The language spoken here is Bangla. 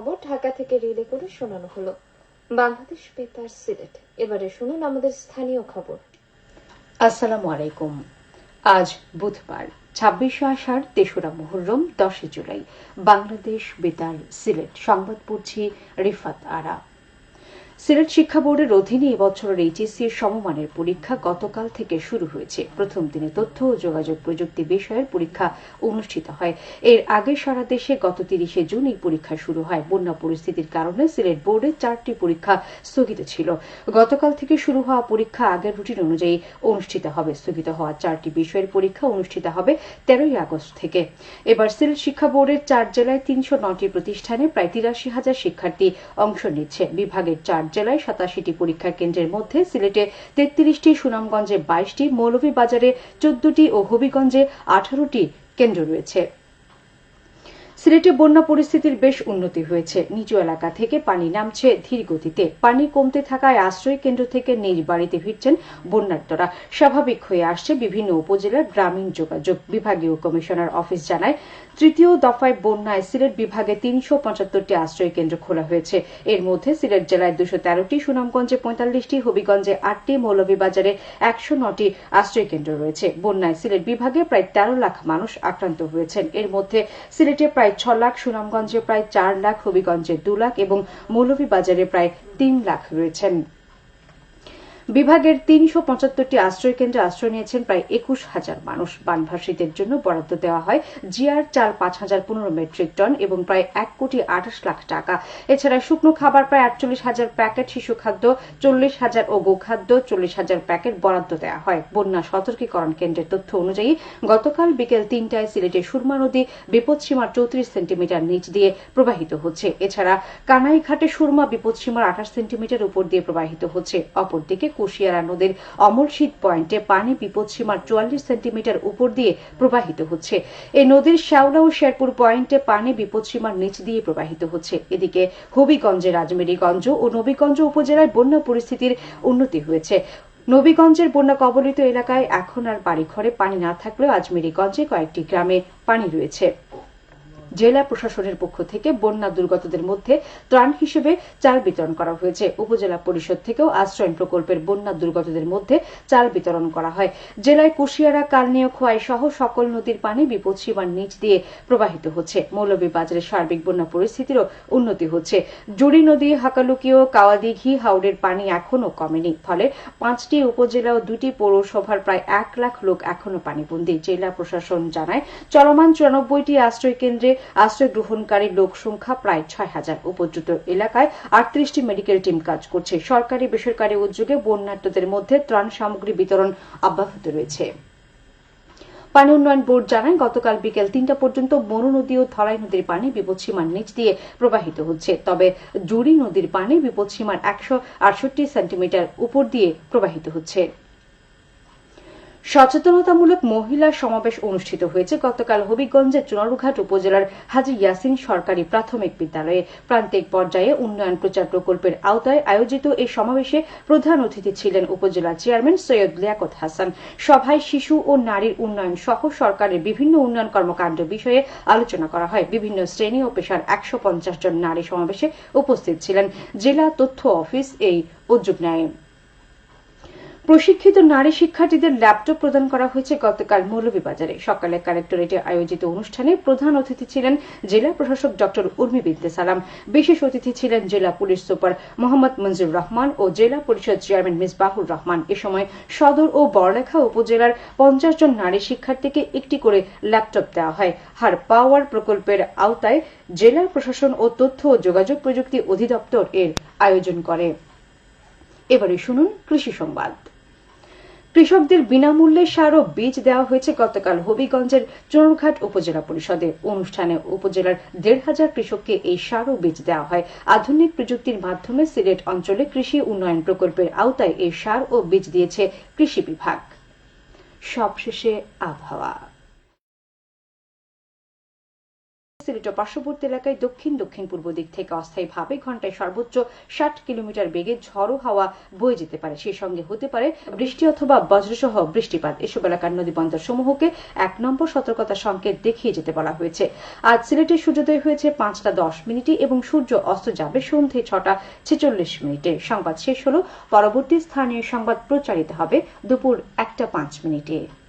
খবর ঢাকা থেকে রিলে করে শোনানো হলো। বাংলাদেশ বেতার সিলেট। এবারে শুনুন আমাদের স্থানীয় খবর। আসসালামু আলাইকুম। আজ বুধবার 26 আষাঢ়, 3রা মুহররম, 10 জুলাই। বাংলাদেশ বেতার সিলেট সংবাদ পড়ছি রিফাত আরা। সিলেট শিক্ষা বোর্ডের অধীনে এবছরের এইচএসসি সমমানের পরীক্ষা গতকাল থেকে শুরু হয়েছে। প্রথম দিনে তথ্য ও যোগাযোগ প্রযুক্তি বিষয়ের পরীক্ষা অনুষ্ঠিত হয়। এর আগে সারা দেশে গত 30 জুন এই পরীক্ষা শুরু হয়। বন্যা পরিস্থিতির কারণে সিলেট বোর্ডে 4টি পরীক্ষা স্থগিত ছিল। গতকাল থেকে শুরু হওয়া পরীক্ষা আগের রুটিন অনুযায়ী অনুষ্ঠিত হবে। স্থগিত হওয়া 4টি বিষয়ের পরীক্ষা অনুষ্ঠিত হবে 13 আগস্ট থেকে। এবার সিলেট শিক্ষা বোর্ডের 4 জেলায় 309টি প্রতিষ্ঠানে প্রায় 83,000 শিক্ষার্থী অংশ নিচ্ছে। বিভাগের 4 জেলায় 87টি পরীক্ষা কেন্দ্রের মধ্যে সিলেটে 33টি, সুনামগঞ্জে 22টি, মৌলভীবাজারে 14টি ও হবিগঞ্জে 18টি কেন্দ্র রয়েছে। সিলেটে বন্যা পরিস্থিতির বেশ উন্নতি হয়েছে। নিচু এলাকা থেকে পানি নামছে ধীর গতিতে। পানি কমতে থাকায় আশ্রয় কেন্দ্র থেকে নিজ বাড়িতে ফিরছেন বন্যার্তরা। স্বাভাবিক হয়ে আসছে বিভিন্ন উপজেলার গ্রামীণ যোগাযোগ। বিভাগীয় কমিশনার অফিস জানায়, তৃতীয় দফায় বন্যায় সিলেট বিভাগে 375টি আশ্রয় কেন্দ্র খোলা হয়েছে। এর মধ্যে সিলেট জেলায় 213টি, সুনামগঞ্জে 45টি, হবিগঞ্জে 8টি, মৌলভীবাজারে 109টি আশ্রয় কেন্দ্র রয়েছে। বন্যায় সিলেট বিভাগে প্রায় 13 লাখ মানুষ আক্রান্ত হয়েছেন। এর মধ্যে সিলেটে প্রায় 6 লাখ, সুনামগঞ্জে প্রায় 4 লাখ, হবিগঞ্জে 2 লাখ এবং মৌলভীবাজারে প্রায় 3 লাখ রয়েছেন। বিভাগের 375টি আশ্রয় কেন্দ্রে আশ্রয় নিয়েছেন প্রায় 21,000 মানুষ। বানভাসীদের জন্য বরাদ্দ দেওয়া হয় জিআর চাল 5,015 মেট্রিক টন এবং প্রায় 1,28 লাখ টাকা। এছাড়া শুকনো খাবার প্রায় 48,000 প্যাকেট, শিশু খাদ্য 40,000 ও গোখাদ্য 40,000 প্যাকেট বরাদ্দ দেওয়া হয়। বন্যা সতর্কীকরণ কেন্দ্রের তথ্য অনুযায়ী গতকাল বিকেল 3টায় সিলেটে সুরমা নদী বিপদসীমার 34 সেন্টিমিটার নিচ দিয়ে প্রবাহিত হচ্ছে। এছাড়া কানাইঘাটে সুরমা বিপদসীমার 28 সেন্টিমিটার উপর দিয়ে প্রবাহিত হচ্ছে। অপরদিকে কুশিয়ারা নদীর অমলশীত পয়েন্টে পানি বিপদসীমার 44 সেন্টিমিটার উপর দিয়ে প্রবাহিত হচ্ছে। এই নদীর শ্যাওলা ও শেরপুর পয়েন্টে পানি বিপদসীমার নিচ দিয়ে প্রবাহিত হচ্ছে। এদিকে হবিগঞ্জের রাজমেরীগঞ্জ ও নবীগঞ্জ উপজেলায় বন্যা পরিস্থিতির উন্নতি হয়েছে। নবীগঞ্জের বন্যা কবলিত এলাকায় এখন আর বাড়িঘরে পানি না থাকলেও আজমেরীগঞ্জে কয়েকটি গ্রামে পানি রয়েছে। জেলা প্রশাসনের পক্ষ থেকে বন্যা দুর্গতদের মধ্যে ত্রাণ হিসেবে চাল বিতরণ করা হয়েছে। উপজেলা পরিষদ থেকেও আশ্রয়ণ প্রকল্পের বন্যা দুর্গতদের মধ্যে চাল বিতরণ করা হয়। জেলায় কুশিয়ারা, কালনিয়, খোয়াই সহ সকল নদীর পানি বিপদসীমার নিচ দিয়ে প্রবাহিত হচ্ছে। মৌলভীবাজারের সার্বিক বন্যা পরিস্থিতিরও উন্নতি হচ্ছে। জুড়ি নদী, হাকালুকিও, কাওয়াদিঘি, হাওড়ের পানি এখনও কমেনি। ফলে 5টি উপজেলা ও 2টি পৌরসভার প্রায় 1 লাখ লোক এখনও পানিবন্দী। জেলা প্রশাসন জানায়, চলমান 94টি আশ্রয় কেন্দ্রে আশ্রয় গ্রহণকারী লোক সংখ্যা প্রায় 6,000। উপদ্রুত এলাকায় 38টি মেডিকেল টিম কাজ করছে। সরকারি বেসরকারি উদ্যোগে বন্যার্তদের মধ্যে ত্রাণ সামগ্রী বিতরণ অব্যাহত রয়েছে। পানি উন্নয়ন বোর্ড জানায়, গতকাল বিকেল 3টা পর্যন্ত মনু নদী ও ধলাই নদীর পানি বিপদসীমার নিচ দিয়ে প্রবাহিত হচ্ছে। তবে জুড়ি নদীর পানি বিপদসীমার 168 সেন্টিমিটার উপর দিয়ে প্রবাহিত হচ্ছে। সচেতনতামূলক মহিলা সমাবেশ অনুষ্ঠিত হয়েছে গতকাল হবিগঞ্জের চুনারুঘাট উপজেলার হাজী ইয়াসিন সরকারি প্রাথমিক বিদ্যালয়ে। প্রান্তিক পর্যায়ে উন্নয়ন প্রচার প্রকল্পের আওতায় আয়োজিত এই সমাবেশে প্রধান অতিথি ছিলেন উপজেলা চেয়ারম্যান সৈয়দ লিয়াকত হাসান। সভায় শিশু ও নারীর উন্নয়ন সহ সরকারের বিভিন্ন উন্নয়ন কর্মকাণ্ড বিষয়ে আলোচনা করা হয়। বিভিন্ন শ্রেণী ও পেশার 150 জন নারী সমাবেশে উপস্থিত ছিলেন। জেলা তথ্য অফিস এই উদ্যোগ নেয়। প্রশিক্ষিত নারী শিক্ষার্থীদের ল্যাপটপ প্রদান করা হয়েছে গতকাল মৌলভীবাজারে। সকালে কালেক্টরেটে আয়োজিত অনুষ্ঠানে প্রধান অতিথি ছিলেন জেলা প্রশাসক ড উর্মি বিনতে সালাম। বিশেষ অতিথি ছিলেন জেলা পুলিশ সুপার মোহাম্মদ মঞ্জুর রহমান ও জেলা পরিষদ চেয়ারম্যান মিসবাহুর রহমান। এ সময় সদর ও বড়লেখা উপজেলার 50 জন নারী শিক্ষার্থীকে একটি করে ল্যাপটপ দেওয়া হয়। হার পাওয়ার প্রকল্পের আওতায় জেলা প্রশাসন ও তথ্য ও যোগাযোগ প্রযুক্তি অধিদপ্তর এর আয়োজন করে। এবারে শুনুন কৃষি সংবাদ। কৃষকদের বিনামূল্যে সার ও বীজ দেওয়া হয়েছে গতকাল হবিগঞ্জের চুনারুঘাট উপজেলা পরিষদে। অনুষ্ঠানে উপজেলার 1,500 কৃষককে এই সার ও বীজ দেওয়া হয়। আধুনিক প্রযুক্তির মাধ্যমে সিলেট অঞ্চলে কৃষি উন্নয়ন প্রকল্পের আওতায় এই সার ও বীজ দিয়েছে কৃষি বিভাগ। সবশেষে আবহাওয়া। সিলেট ও পার্শ্ববর্তী এলাকায় দক্ষিণ দক্ষিণ পূর্ব দিক থেকে অস্থায়ীভাবে ঘন্টায় সর্বোচ্চ 60 কিলোমিটার বেগে ঝড়ো হাওয়া বয়ে যেতে পারে। সেই সঙ্গে হতে পারে বৃষ্টি অথবা বজ্রসহ বৃষ্টিপাত। এসব এলাকার নদী বন্দর সমূহকে 1 নম্বর সতর্কতা সংকেত দেখিয়ে যেতে বলা হয়েছে। আজ সিলেটে সূর্যোদয় হয়েছে 5:10 এবং সূর্য অস্ত যাবে সন্ধ্যে 6:46। সংবাদ শেষ হলো। পরবর্তী স্থানীয় সংবাদ প্রচারিত হবে দুপুর 1:05।